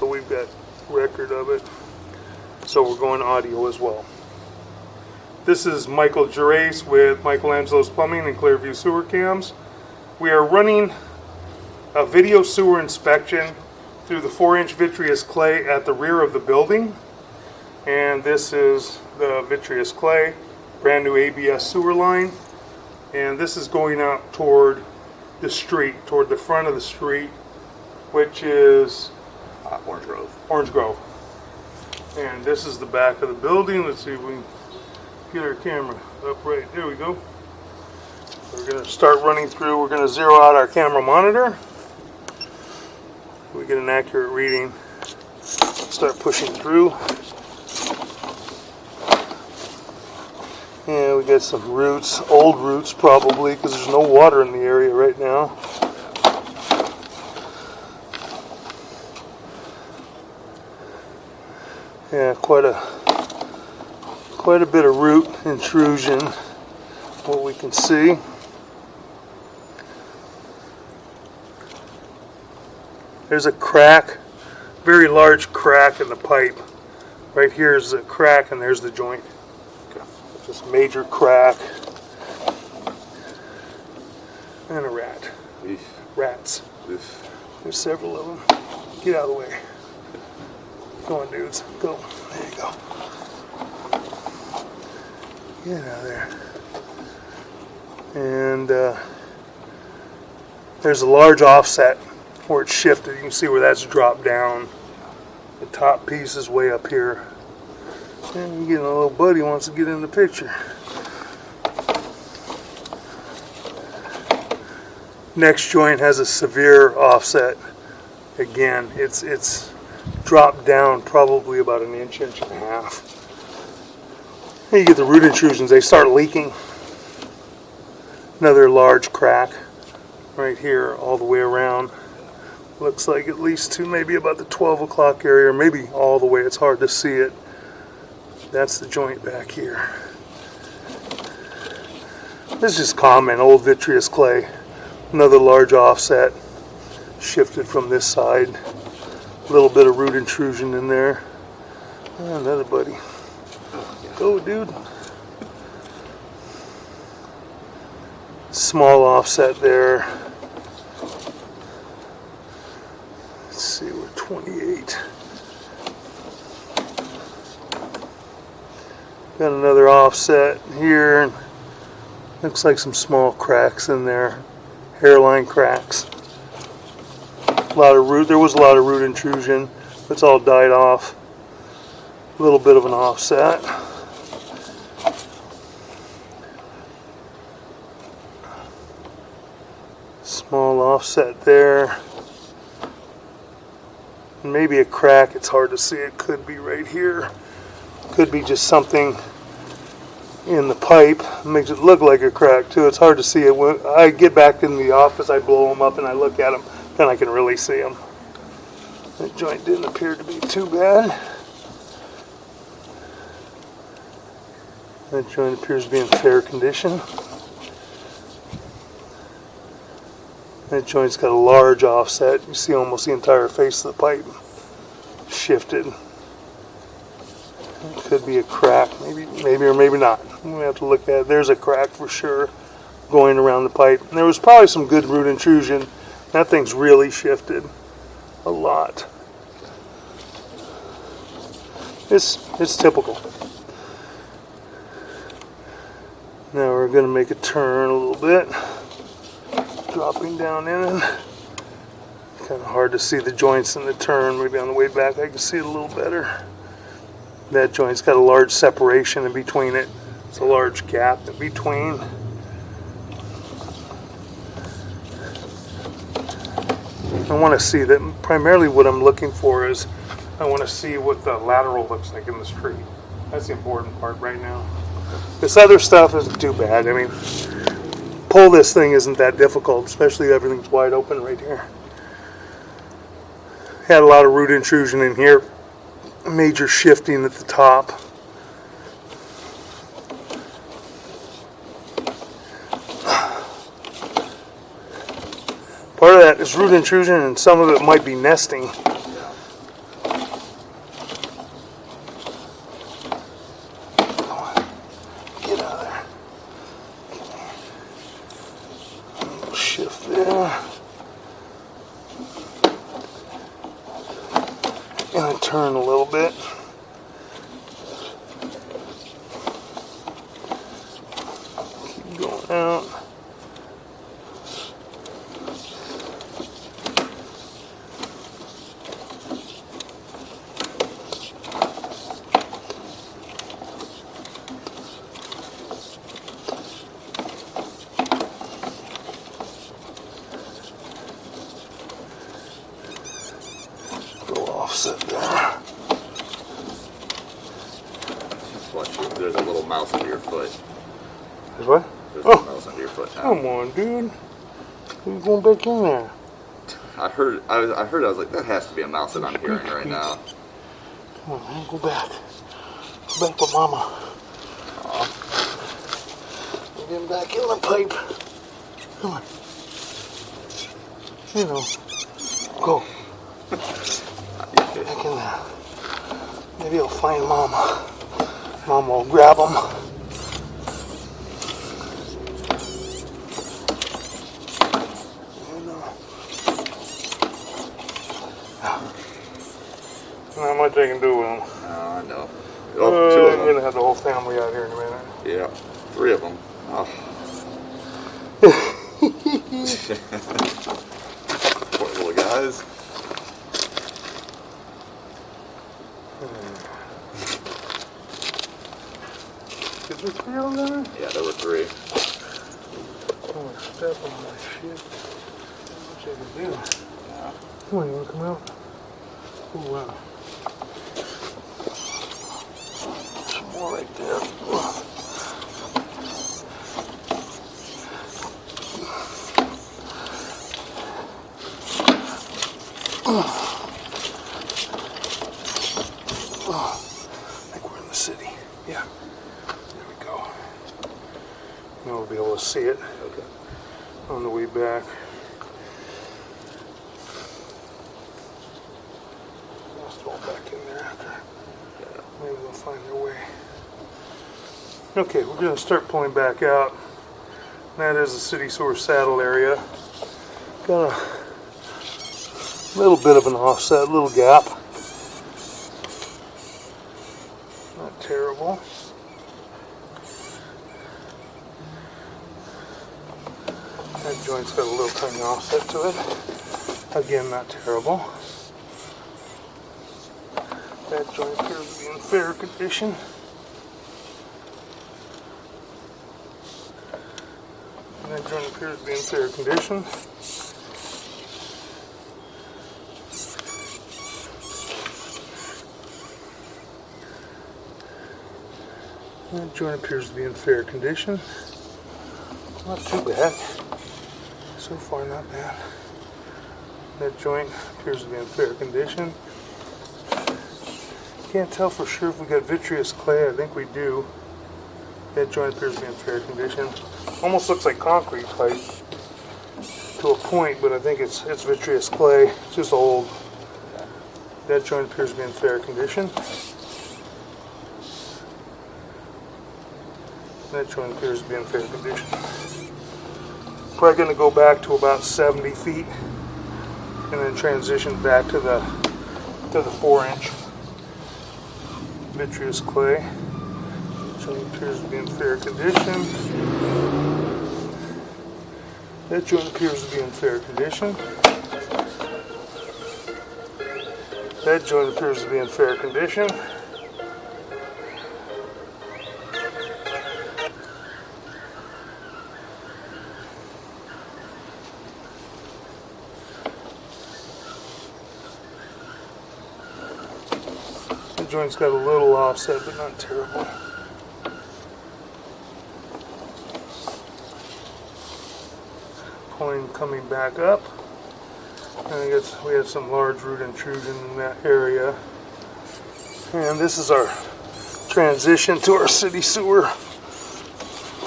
so we've got record of it. So we're going audio as well. This is Michael Gerace with Michelangelo's Plumbing and Clearview Sewer Cams. We are running a video sewer inspection through the 4-inch vitreous clay at the rear of the building. And this is the vitreous clay, brand new ABS sewer line. And this is going out toward the street, toward the front of the street, which is Orange Grove. Orange Grove. And this is the back of the building. Let's see if we can get our camera up right. There we go. We're going to start running through. We're going to zero out our camera monitor. We get an accurate reading. Start pushing through. And we got some roots, old roots probably, because there's no water in the area right now. Yeah, quite a bit of root intrusion, what we can see. There's a crack, very large crack in the pipe. Right here is a crack and there's the joint. Just major crack. And a rat. Eesh. Rats. Eesh. There's several of them. Get out of the way. Go on, dudes. Go. There you go. Get out of there. And there's a large offset where it's shifted. You can see where that's dropped down. The top piece is way up here. And you get a little buddy wants to get in the picture. Next joint has a severe offset. Again, it's dropped down probably about an inch, inch and a half. And you get the root intrusions, they start leaking. Another large crack right here all the way around. Looks like at least to maybe about the 12 o'clock area, or maybe all the way, it's hard to see it. That's the joint back here. This is common, old vitreous clay. Another large offset, shifted from this side. A little bit of root intrusion in there. Another buddy. Go, dude. Small offset there. Let's see, we're 28. Got another offset here. Looks like some small cracks in there. Hairline cracks. A lot of root. There was a lot of root intrusion. It's all died off. A little bit of an offset. Small offset there. Maybe a crack. It's hard to see. It could be right here. Could be just something in the pipe. It makes it look like a crack too. It's hard to see it. When I get back in the office, I blow them up and I look at them. Then I can really see them. That joint didn't appear to be too bad. That joint appears to be in fair condition. That joint's got a large offset. You see almost the entire face of the pipe shifted. It could be a crack, maybe or maybe not. We have to look at it. There's a crack for sure going around the pipe. And there was probably some good root intrusion. That thing's really shifted a lot. It's typical. Now we're going to make a turn a little bit. Dropping down in. Kind of hard to see the joints in the turn. Maybe on the way back I can see it a little better. That joint's got a large separation in between it. It's a large gap in between. I want to see that. Primarily what I'm looking for is I want to see what the lateral looks like in the street. That's the important part right now. This other stuff isn't too bad. I mean, pull this thing isn't that difficult, especially everything's wide open right here. Had a lot of root intrusion in here. Major shifting at the top. Part of that is root intrusion and some of it might be nesting. turn a little bit. Keep going out. Offset there. Watch you. There's a little mouse under your foot. There's what? There's a mouse under your foot now. Come on, dude. You're going back in there. I heard. I was like, that has to be a mouse that I'm hearing right now. Come on, man. Go back. Go back with Mama. We're getting back in the pipe. Come on. You know. Go. Back in there. Maybe I'll find Mama. Mama will grab him. Not much I can do with them. I know. Oh, two of them. I'm going to have the whole family out here in a minute. Yeah, 3 of them. Oh. Poor little guys. Is there 3 of them there? Yeah, there were 3. Oh, step on my shit. What should I do? Yeah. Come on, you want to come out? Oh, wow. Some more right there. I think we're in the city. Yeah. There we go. Now we'll be able to see it. Okay. On the way back. I'll throw it back in there after. Yeah. Maybe they'll find their way. Okay, we're going to start pulling back out. That is the city sewer saddle area. Got a little bit of an offset, little gap. Not terrible. That joint's got a little tiny offset to it. Again, not terrible. That joint appears to be in fair condition. And that joint appears to be in fair condition. That joint appears to be in fair condition. Not too bad. So far, not bad. That joint appears to be in fair condition. Can't tell for sure if we got vitreous clay. I think we do. That joint appears to be in fair condition. Almost looks like concrete pipe to a point, but I think it's vitreous clay. It's just old. That joint appears to be in fair condition. That joint appears to be in fair condition. Probably going to go back to about 70 feet and then transition back to the 4-inch vitreous clay. Joint appears to be in fair condition. That joint appears to be in fair condition. That joint appears to be in fair condition. The joint's got a little offset, but not terrible. Pulling, coming back up. And I guess we had some large root intrusion in that area. And this is our transition to our city sewer.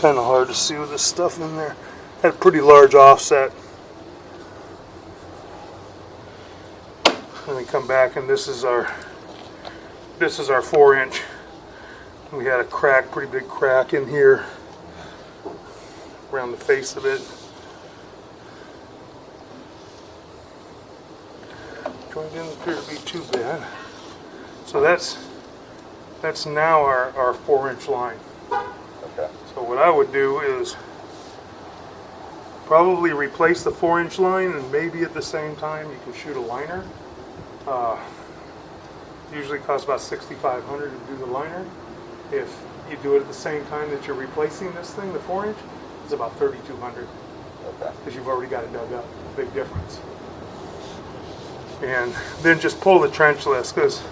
Kind of hard to see with this stuff in there. Had a pretty large offset. And we come back, and this is our 4-inch. We had a crack, pretty big crack in here around the face of it. Joint didn't appear to be too bad. So that's now our 4-inch line. Okay. So what I would do is probably replace the 4-inch line, and maybe at the same time you can shoot a liner. Usually costs about $6,500 to do the liner. If you do it at the same time that you're replacing this thing, the 4-inch, it's about $3,200. Okay. Because you've already got it dug up. Big difference. And then just pull the trenchless, because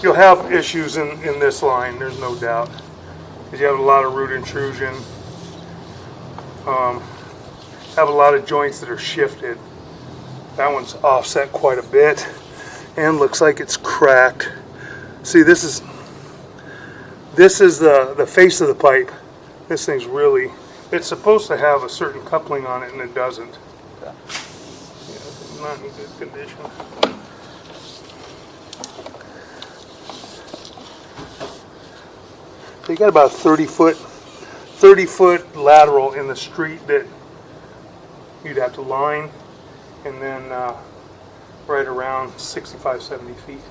you'll have issues in this line, there's no doubt. Because you have a lot of root intrusion. Have a lot of joints that are shifted. That one's offset quite a bit and looks like it's cracked. See, this is the face of the pipe. This thing's really, it's supposed to have a certain coupling on it, and it doesn't. Okay. Yeah, it's not in good condition. So you got about 30 foot lateral in the street that you'd have to line, and then right around 65, 70 feet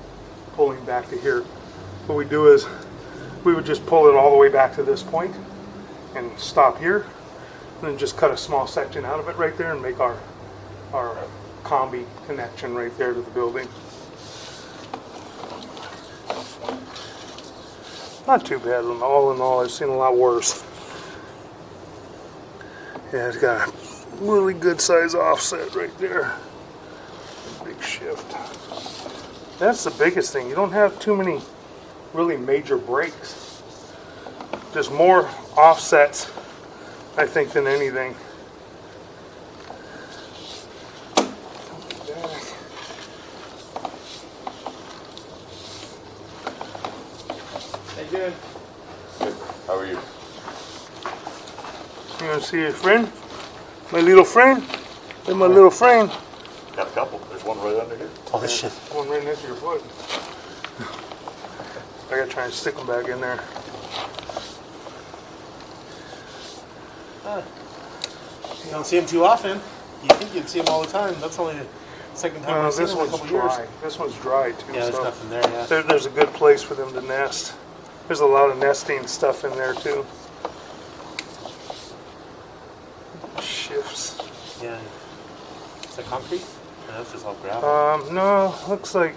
pulling back to here. What we do is we would just pull it all the way back to this point and stop here, and then just cut a small section out of it right there and make our combi connection right there to the building. Not too bad. All in all, I've seen a lot worse. Yeah, it's got a really good size offset right there. Big shift. That's the biggest thing. You don't have too many really major breaks. There's more offsets, I think, than anything. Hey, good. Good. How are you? You want to see your friend? My little friend? Hey, my little friend. Got a couple. There's one right under here. Oh, shit. One right next to your foot. I gotta try and stick them back in there. You don't see them too often. You think you'd see them all the time. That's only the second time I've seen This them in a one's couple dry. years. This one's dry too. Yeah, there's so nothing there, yeah. there's a good place for them to nest. There's a lot of nesting stuff in there too. Shifts. Yeah. Is that concrete? No, that's just all gravel. No, looks like,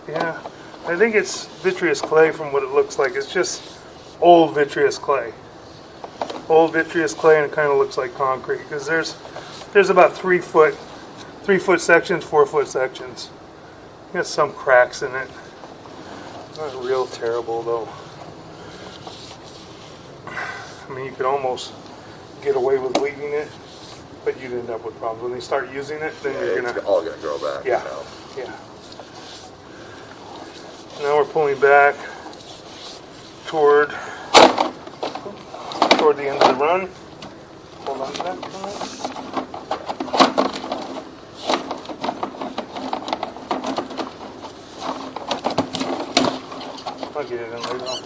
yeah. I think it's vitreous clay from what it looks like. It's just old vitreous clay. Old vitreous clay, and it kind of looks like concrete because there's about 3 foot sections, 4 foot sections. Got some cracks in it. Not real terrible though. I mean, you could almost get away with leaving it, but you'd end up with problems when they start using it. Then you're It's gonna, all gonna grow back. yeah, So. yeah. Now we're pulling back toward the end of the run. Hold on to that for a minute. I'll get it in later on.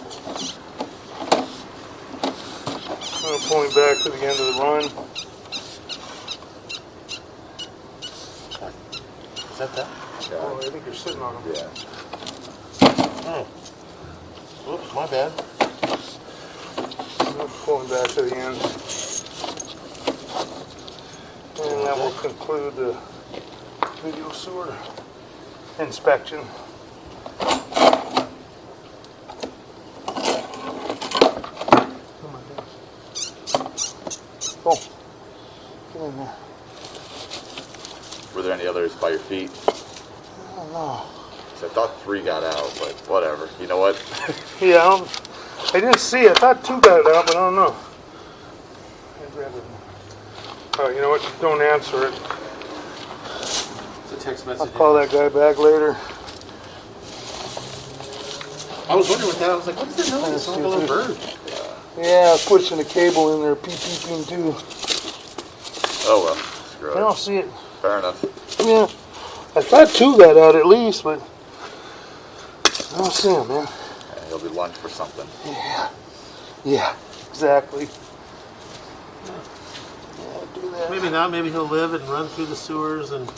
We're pulling back to the end of the run. Is that that? Oh, I think you're sitting on them. Yeah. Oh. Oops, my bad. We're pulling back to the end. And that will conclude the video sewer inspection. Oh, get in there. Were there any others by your feet? I don't know. 'Cause I thought 3 got out, but whatever. You know what? Yeah, I didn't see it. I thought 2 got it out, but I don't know. I grabbed it. Oh, you know what? Don't answer it. It's a text I'll message. call that guy back later. I was wondering what that was. Like, what is that noise? It's like a little bird. Yeah, I was pushing the cable in there, peeping too. Oh well. Screw I don't it. see it. Fair enough. Yeah, I thought 2 got out at least, but I don't see him, man. Yeah, he'll be lunch for something. Yeah, exactly. Yeah, do that. Maybe not. Maybe he'll live and run through the sewers and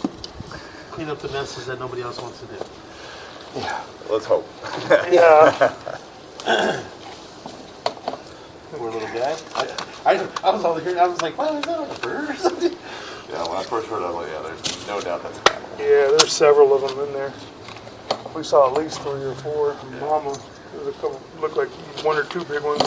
clean up the messes that nobody else wants to do. Yeah. Let's hope. Yeah. Poor little guy. I was all here. I was like, "Wow, is that a bird or something?" Yeah, when I first heard it, I was like, yeah, there's no doubt that's a mammal. Yeah, there's several of them in there. We saw at least 3 or 4. Mama, there's a couple, looked like 1 or 2 big ones.